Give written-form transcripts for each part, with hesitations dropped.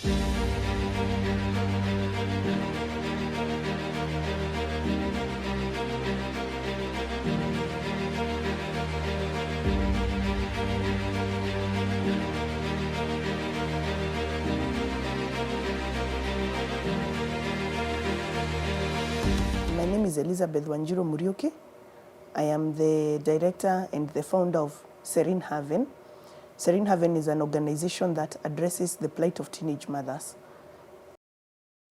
My name is Elizabeth Wanjiro Muriuki. I am the director and the founder of Serene Haven. Serene Haven is an organization that addresses the plight of teenage mothers.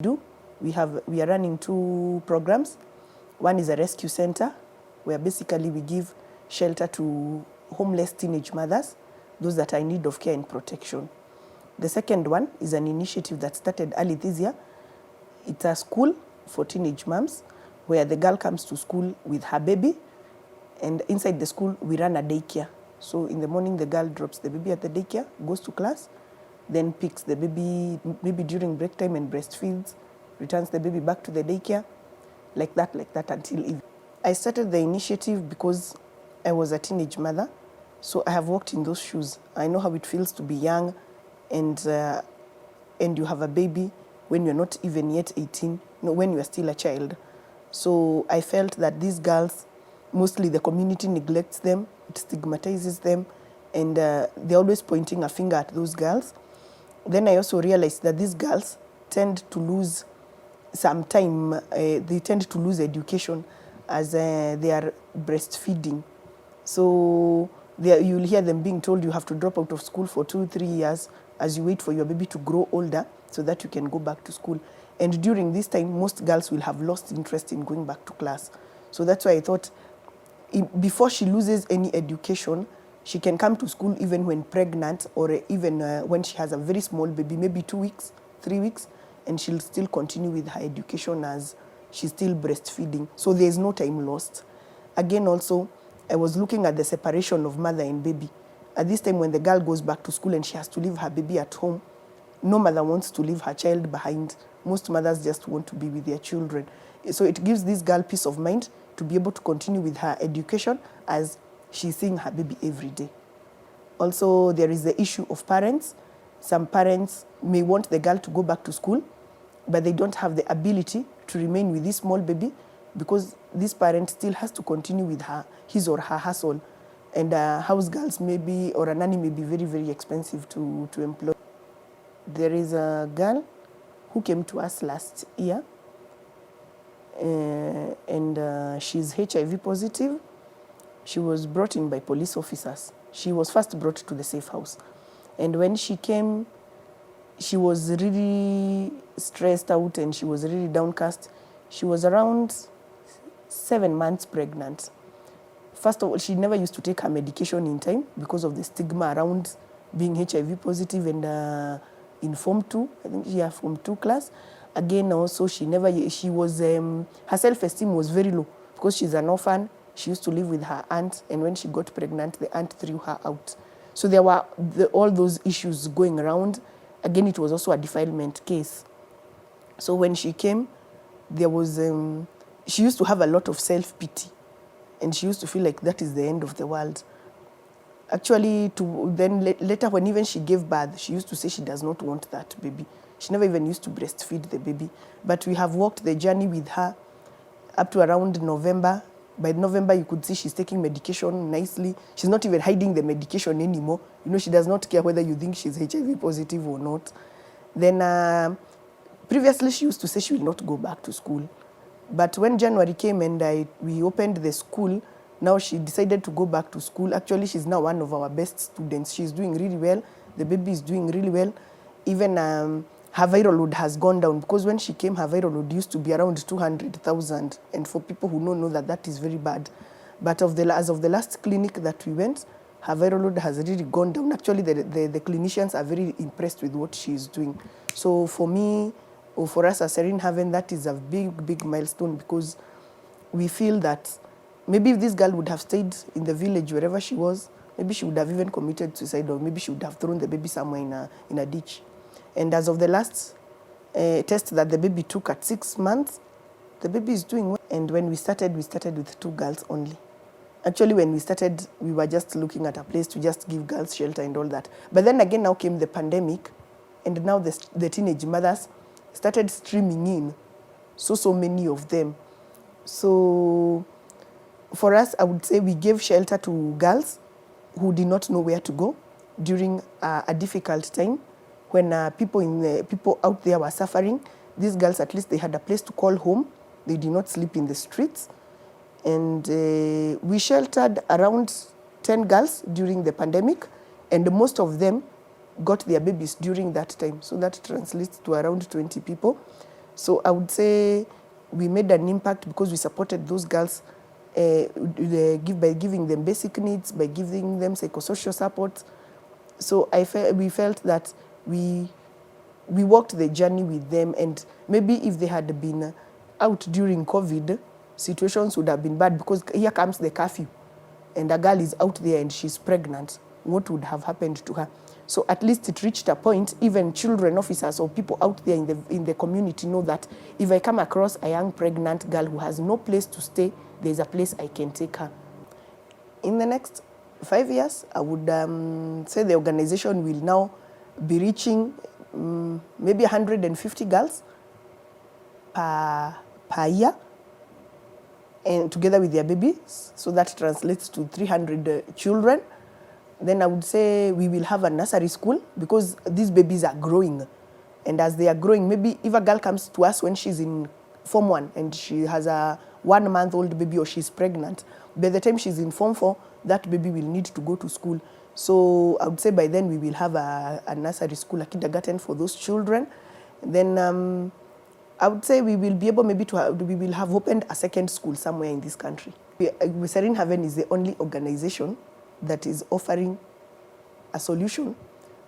We are running 2 programs. One is a rescue center, where basically we give shelter to homeless teenage mothers, those that are in need of care and protection. The second one is an initiative that started early this year. It's a school for teenage moms, where the girl comes to school with her baby, and inside the school we run a daycare. So in the morning the girl drops the baby at the daycare, goes to class, then picks the baby maybe during break time and breastfeeds, returns the baby back to the daycare, like that until evening. I started the initiative because I was a teenage mother, so I have walked in those shoes. I know how it feels to be young and you have a baby when you're not even yet 18, when you are still a child. So I felt that these girls, mostly the community neglects them, it stigmatizes them, and they're always pointing a finger at those girls. Then I also realized that these girls tend to lose some time, they tend to lose education as they are breastfeeding. So you'll hear them being told you have to drop out of school for 2-3 years as you wait for your baby to grow older so that you can go back to school. And during this time, most girls will have lost interest in going back to class. So that's why I thought, before she loses any education, she can come to school even when pregnant, or even when she has a very small baby, maybe 2 weeks, 3 weeks, and she'll still continue with her education as she's still breastfeeding. So there's no time lost. Again, also, I was looking at the separation of mother and baby. At this time, when the girl goes back to school and she has to leave her baby at home, no mother wants to leave her child behind. Most mothers just want to be with their children. So it gives this girl peace of mind to be able to continue with her education as she's seeing her baby every day. Also, there is the issue of parents. Some parents may want the girl to go back to school, but they don't have the ability to remain with this small baby because this parent still has to continue with his or her hustle. And house girls maybe, or a nanny may be very, very expensive to employ. There is a girl who came to us last year, and she's HIV positive. She was brought in by police officers. She was first brought to the safe house. And when she came, she was really stressed out and she was really downcast. She was around 7 months pregnant. First of all, she never used to take her medication in time because of the stigma around being HIV positive and in Form 2, I think she had Form 2 class. Again, also, her self-esteem was very low because she's an orphan. She used to live with her aunt, and when she got pregnant, the aunt threw her out. So there were all those issues going around. Again, it was also a defilement case. So when she came, there was, she used to have a lot of self-pity, and she used to feel like that is the end of the world. Actually, later when even she gave birth, she used to say she does not want that baby. She never even used to breastfeed the baby. But we have walked the journey with her up to around November. By November, you could see she's taking medication nicely. She's not even hiding the medication anymore. She does not care whether you think she's HIV positive or not. Then previously, she used to say she will not go back to school. But when January came and we opened the school, now she decided to go back to school. Actually, she's now one of our best students. She's doing really well. The baby is doing really well. Even her viral load has gone down because when she came, her viral load used to be around 200,000. And for people who don't know that is very bad. But as of the last clinic that we went, her viral load has really gone down. Actually, the clinicians are very impressed with what she's doing. So for me, or for us at Serene Haven, that is a big, big milestone because we feel that maybe if this girl would have stayed in the village wherever she was, maybe she would have even committed suicide, or maybe she would have thrown the baby somewhere in a ditch. And as of the last test that the baby took at 6 months, the baby is doing well. And when we started with 2 girls only. Actually, when we started, we were just looking at a place to just give girls shelter and all that. But then again, now came the pandemic, And now the teenage mothers started streaming in, so many of them. So for us, I would say we gave shelter to girls who did not know where to go during a difficult time when people out there were suffering. These girls, at least they had a place to call home. They did not sleep in the streets. And we sheltered around 10 girls during the pandemic, and most of them got their babies during that time. So that translates to around 20 people. So I would say we made an impact because we supported those girls by giving them basic needs, by giving them psychosocial support. So we felt that we walked the journey with them, and maybe if they had been out during COVID, situations would have been bad, because here comes the curfew and a girl is out there and she's pregnant. What would have happened to her? So at least it reached a point, even children officers or people out there in the community know that if I come across a young pregnant girl who has no place to stay, there's a place I can take her. In the next 5 years, I would say the organization will now be reaching maybe 150 girls per year, and together with their babies. So that translates to 300 children. Then I would say we will have a nursery school, because these babies are growing. And as they are growing, maybe if a girl comes to us when she's in Form 1 and she has a 1-month-old baby, or she's pregnant, by the time she's in Form 4, that baby will need to go to school. So I would say by then we will have a nursery school, a kindergarten for those children. Then I would say we will be able we will have opened a second school somewhere in this country. Serene Haven is the only organization that is offering a solution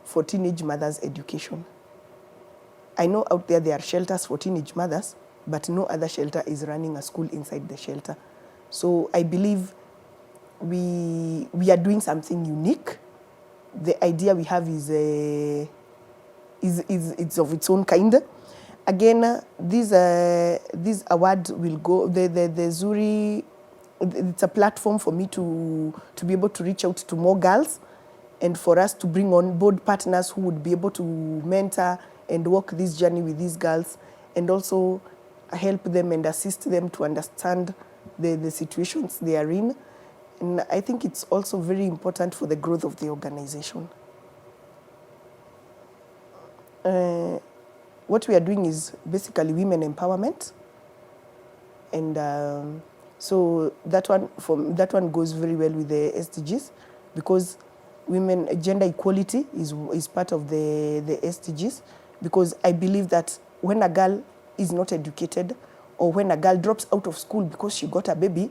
for teenage mothers' education. I know out there are shelters for teenage mothers, but no other shelter is running a school inside the shelter. So I believe we are doing something unique. The idea we have is of its own kind. Again, this award will go, the Zuri, it's a platform for me to be able to reach out to more girls, and for us to bring on board partners who would be able to mentor and walk this journey with these girls, and also help them and assist them to understand the situations they are in. And I think it's also very important for the growth of the organization. What we are doing is basically women empowerment, and so that one goes very well with the SDGs, because gender equality is part of the SDGs, because I believe that when a girl is not educated, or when a girl drops out of school because she got a baby,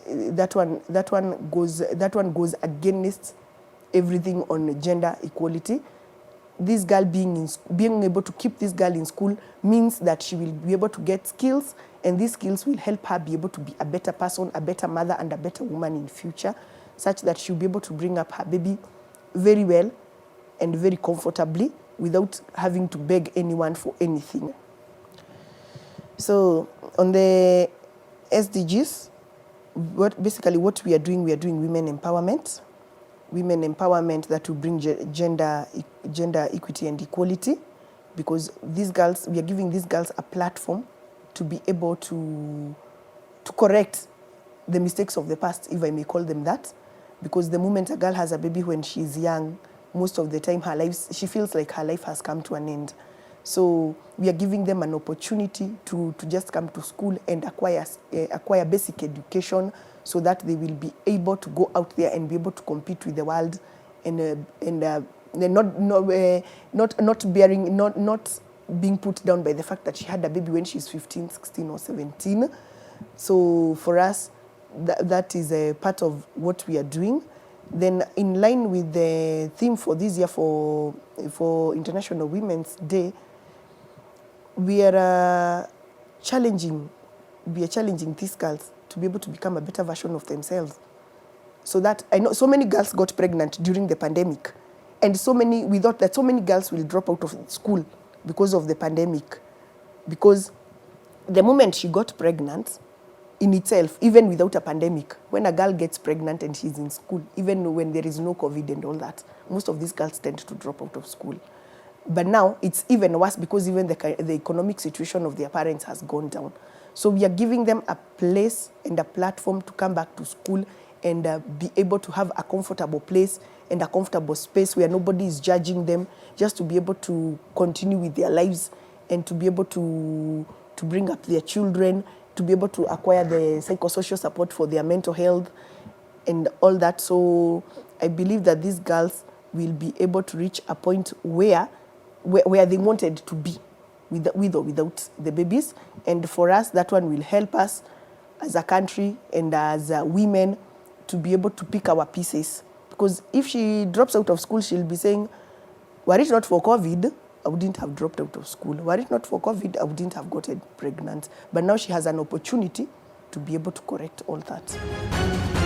that one goes against everything on gender equality. This girl being able to keep this girl in school means that she will be able to get skills, and these skills will help her be able to be a better person, a better mother, and a better woman in future, such that she'll be able to bring up her baby very well and very comfortably without having to beg anyone for anything. So on the SDGs, what we are doing women empowerment. Women empowerment that will bring gender equity and equality, because these girls, we are giving these girls a platform to be able to correct the mistakes of the past, if I may call them that, because the moment a girl has a baby when she's young, most of the time she feels like her life has come to an end. So we are giving them an opportunity to just come to school and acquire basic education, so that they will be able to go out there and be able to compete with the world, and not being put down by the fact that she had a baby when she's 15, 16, or 17. So for us, that is a part of what we are doing. Then, in line with the theme for this year for International Women's Day, we are challenging these girls to be able to become a better version of themselves. So that I know so many girls got pregnant during the pandemic, and we thought that so many girls will drop out of school because of the pandemic. Because the moment she got pregnant, in itself, even without a pandemic, when a girl gets pregnant and she's in school, even when there is no COVID and all that, most of these girls tend to drop out of school. But now it's even worse because even the economic situation of their parents has gone down. So we are giving them a place and a platform to come back to school and be able to have a comfortable place and a comfortable space where nobody is judging them, just to be able to continue with their lives and to be able to bring up their children, to be able to acquire the psychosocial support for their mental health and all that. So I believe that these girls will be able to reach a point where they wanted to be, with or without the babies. And for us, that one will help us as a country and as women to be able to pick our pieces. Because if she drops out of school, she'll be saying, were it not for COVID, I wouldn't have dropped out of school. Were it not for COVID, I wouldn't have gotten pregnant. But now she has an opportunity to be able to correct all that.